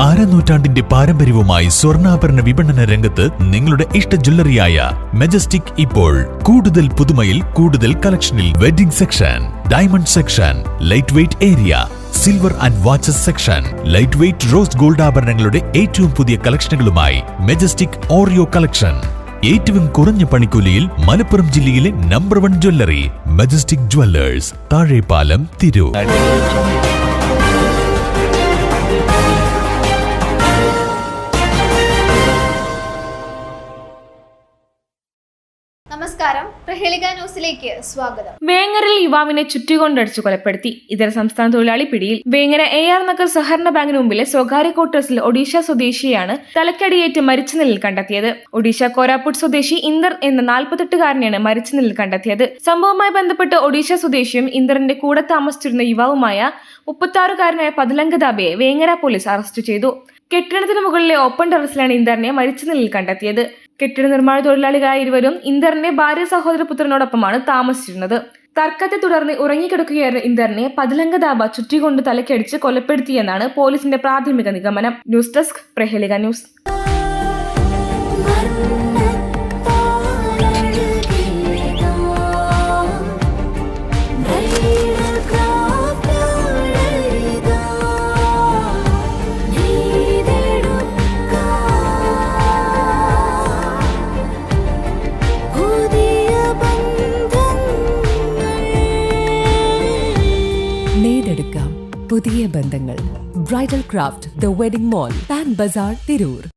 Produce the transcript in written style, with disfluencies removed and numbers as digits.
അരനൂറ്റാണ്ടിന്റെ പാരമ്പര്യവുമായി സ്വർണ്ണാഭരണ വിപണന രംഗത്ത് നിങ്ങളുടെ ഇഷ്ട ജ്വല്ലറിയായ മെജസ്റ്റിക് ഇപ്പോൾ കൂടുതൽ പുതുമയിൽ കൂടുതൽ കളക്ഷനിൽ wedding section, diamond section, light weight area, silver and watches section, light weight rose gold ആഭരണങ്ങളുടെ ഏറ്റവും പുതിയ കളക്ഷനുകളുമായി മെജസ്റ്റിക് ഓറിയോ കളക്ഷൻ. ഏറ്റവും കുറഞ്ഞ പണിക്കൂലിയിൽ മലപ്പുറം ജില്ലയിലെ number 1 jewellery majestic Jewellers, Thazhepalam, Tirur. നമസ്കാരം, പ്രഹേളിക ന്യൂസിലേക്ക് സ്വാഗതം. വേങ്ങരയിൽ യുവാവിനെ ചുറ്റികൊണ്ടടിച്ചു കൊലപ്പെടുത്തി. ഇതര സംസ്ഥാന തൊഴിലാളി പിടിയിൽ. വേങ്ങര AR നഗർ സഹകരണ ബാങ്കിന് മുമ്പിലെ സ്വകാര്യ ക്വാർട്ടേഴ്സിൽ ഒഡീഷ സ്വദേശിയാണ് തലക്കടിയേറ്റ് മരിച്ച നിലയിൽ കണ്ടെത്തിയത്. ഒഡീഷ കോരാപുട്ട് സ്വദേശി ഇന്ദർ എന്ന 48-കാരനെയാണ് മരിച്ച നിലയിൽ കണ്ടെത്തിയത്. സംഭവവുമായി ബന്ധപ്പെട്ട് ഒഡീഷ സ്വദേശിയും ഇന്ദറിന്റെ കൂടെ താമസിച്ചിരുന്ന യുവാവുമായ 36-കാരനായ പതിലങ്കദാബയെ വേങ്ങര പോലീസ് അറസ്റ്റ് ചെയ്തു. കെട്ടിടത്തിന് മുകളിലെ ഓപ്പൺ ടെറസിലാണ് ഇന്ദറിനെ മരിച്ച നിലയിൽ കണ്ടെത്തിയത്. കെട്ടിട നിർമ്മാണ തൊഴിലാളികളായ ഇരുവരും ഇന്ദറിന്റെ ഭാര്യ സഹോദര പുത്രനോടൊപ്പമാണ് താമസിച്ചിരുന്നത്. തർക്കത്തെ തുടർന്ന് ഉറങ്ങിക്കിടക്കുകയായിരുന്ന ഇന്ദറിനെ പതിലങ്കദാബ ചുറ്റികൊണ്ട് തലക്കടിച്ച് കൊലപ്പെടുത്തിയെന്നാണ് പോലീസിന്റെ പ്രാഥമിക നിഗമനം. News desk, Prahelika news. നേടെടുക്കാം പുതിയ ബന്ധങ്ങൾ. Bridal craft, the wedding mall, Pan Bazar, Tirur.